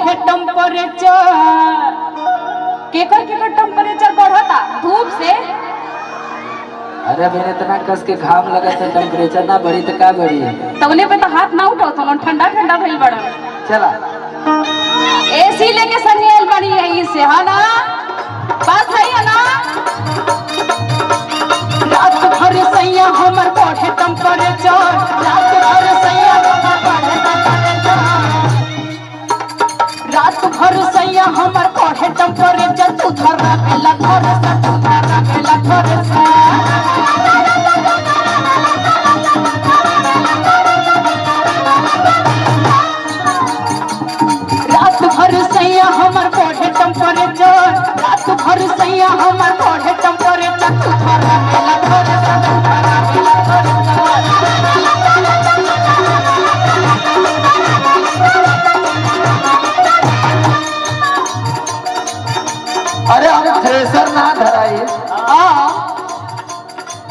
बढ़े टेम्परेचर। केकर केकर टेम्परेचर बढ़ता धूप से? अरे मेरे इतना कस के घाम लगा था, टेम्परेचर ना बढ़ी तो का बढ़ी है? तवने पे तो हाथ ना उठाओ तो ठंडा ठंडा भइल बड़ा। चला एसी लेके सनियल बनी है से, है ना? बात सही है ना? रात भर सैया हमर बढ़े टेम्परेचर, रात भर सैया हमर बढ़े टेम्परेचर, रात भर सैया हमर बढ़े टेम्परेचर। तू धरा बेला घर से, तू धरा बेला घर से। रात भर सैया हमर बढ़े टेम्परेचर, रात भर सैया हमर बढ़े टेम्परेचर। तू धरा बेला घर से, तू धरा बेला घर से। अरे हम थ्रेसर ना धराई,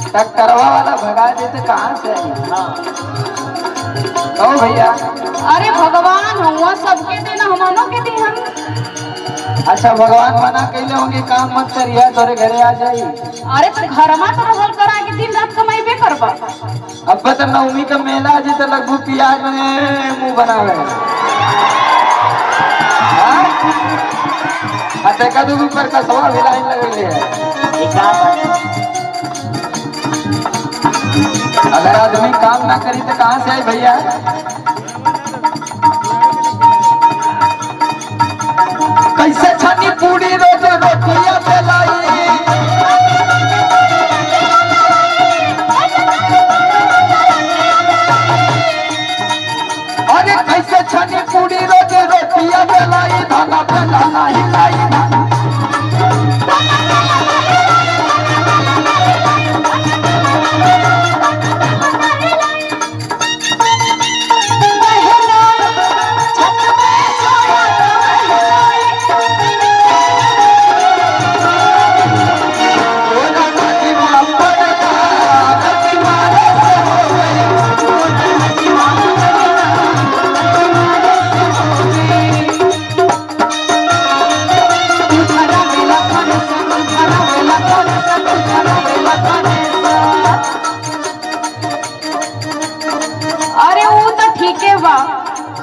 ट्रैक्टरवा वाला भगा देते कहाँ से आई? ओ भैया, अरे भगवान हुआ सबके दिन हमनों के दिन हम। अच्छा भगवान मना कैले होंगे काम मत करिए, तोरे घरे आ जाई। अरे तो घरमा तो रहल करा के दिन रात कमाइबे करबा। अब तो नवमी का मेला जी तो लगभग प्याज में मुंह बनावे। देखा तो ऊपर का सवा भी लाइन लगे है। अगर आदमी काम ना करी तो कहाँ से आए भैया? कैसे छनी पूरी रोज रोटियां बेलाई, अरे कैसे छनी पूरी रोज रोटियां बेलाई, धाना बेला नहीं लाई।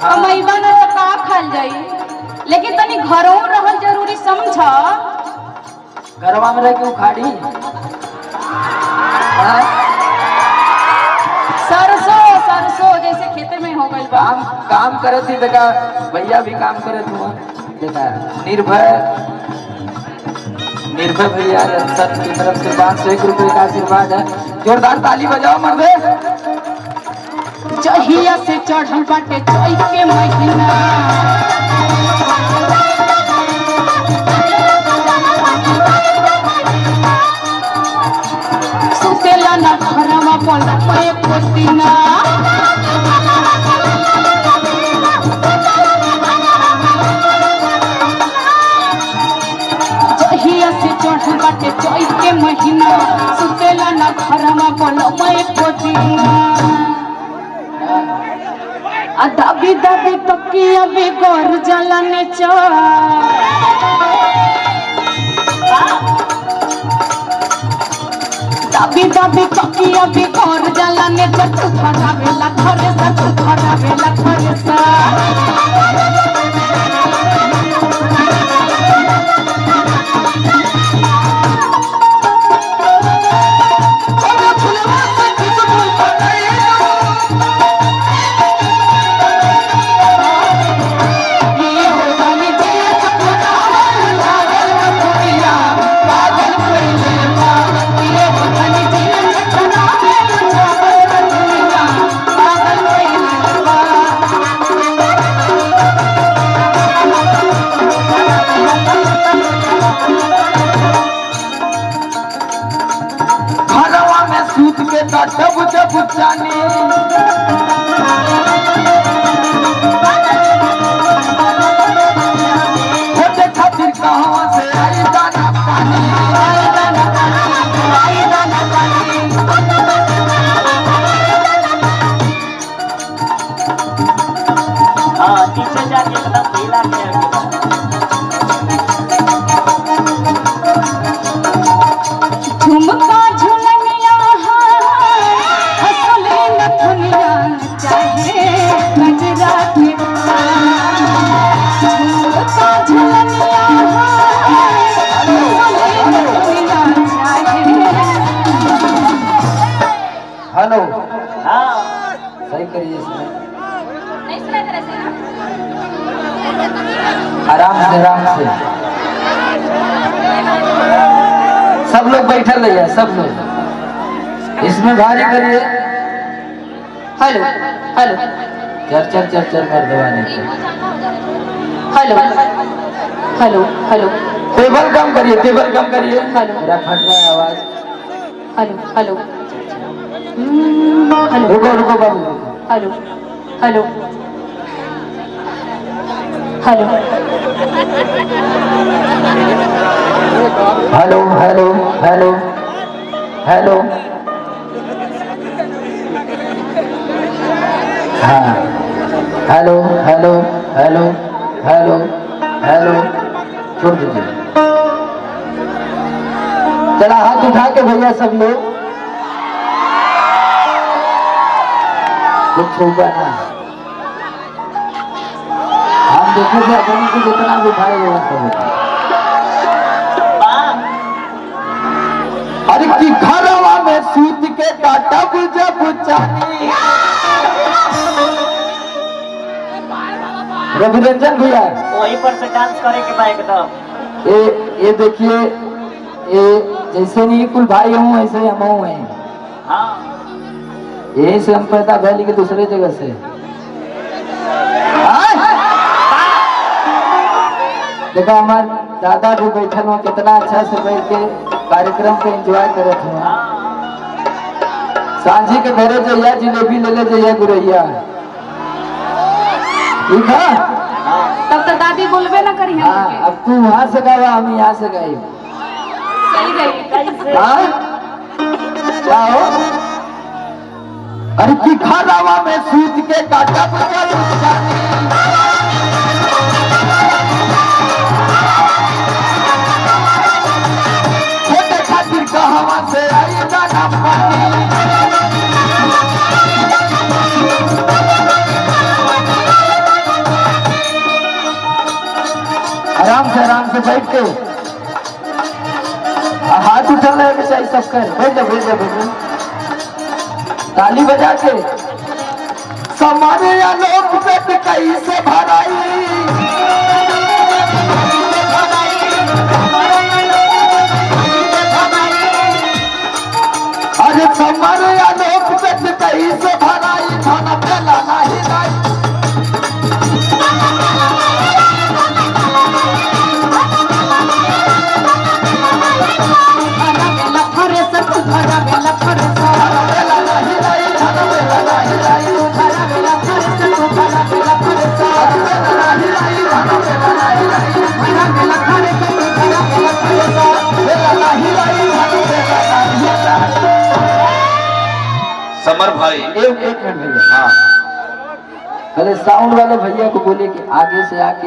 कमाइबा ना तो का खाल जाई, लेकिन तनी घरों रहल जरूरी समझ। घरवा में रह के उखाड़ी सरसों सरसों जैसे खेते में हो गई बा। काम करे थी, देखा भैया भी काम करे थे। देखा निर्भय निर्भय भैया सर की तरफ से 501 रुपए का आशीर्वाद है। जोरदार ताली बजाओ मर्दे। जहिया से चढ़ल बाटे चैत के महीना, सुतेला ना घरमा पलक पे पोतीना। जहिया से चढ़ल बाटे चैत के महीना, सुतेला ना घरमा पलक पे पोतीना। दाबी दाबी तकिया बेगोर जलने दाबी दाबी तकिया बेगोर जलने तू धरा बेला घर से, तू धरा बेला घर से। जानी खातिर कहाँ से आई दाना पानी, हाँ पीछे जाके एकदम ढीला सब लोग बैठल रहिए, सब लोग इसमें भारी करिए। हेलो हेलो चर चर चर चर कर दबाने के। हेलो हेलो हेलो टेबल कम करिए, टेबल कम करिए। हेलो। मेरा फट रहा है आवाज। हेलो हेलो हेलो रुको रुको बाबू रुको। Hello hello hello hello hello hello hello. हाँ hello hello hello hello hello. छोड़ दीजिए। चला हाथ उठा के भैया सब लोग कुछ होगा ना। हम देखेंगे अपने को जितना भी उठाएगा सब उठाएगा। अरे की घरवा में सूत के काटा बुझा बुझानी। रविरंजन भैया वहीं पर से डांस करे के बाद एकदम ये देखिए, ये जैसे नहीं कुल भाई हूँ ऐसे हम हैं। हाँ यही से हम पैदा भैली के दूसरे जगह से। देखो हमारे दादा भी बैठल हुआ, कितना अच्छा से बैठ के कार्यक्रम को एंजॉय करत हुआ। सांझी के घरे जइया जिलेबी ले ले जइया गुरैया। ठीक है। तब तो दादी बोलबे ना करी हाँ अब तू वहां से गावा, हम यहाँ से गाई। सही गई। हाँ क्या हो? अरे की घरवा में सूत के काटा बुझा बुझानी। छोटे खातिर कहवा से आई दाना पानी। आराम से बैठ के हाथ उठाना है चाहिए सब कर। बैठ जा बैठ जा बैठ जा। ताली बजा के समाने लोग पेट कैसे भराई। अरे समाने लोग पेट कैसे भराई। खाना पेला नहीं लाई। समर भाई एक मिनट भैया। हाँ पहले साउंड वाले भैया को बोले कि आगे से आके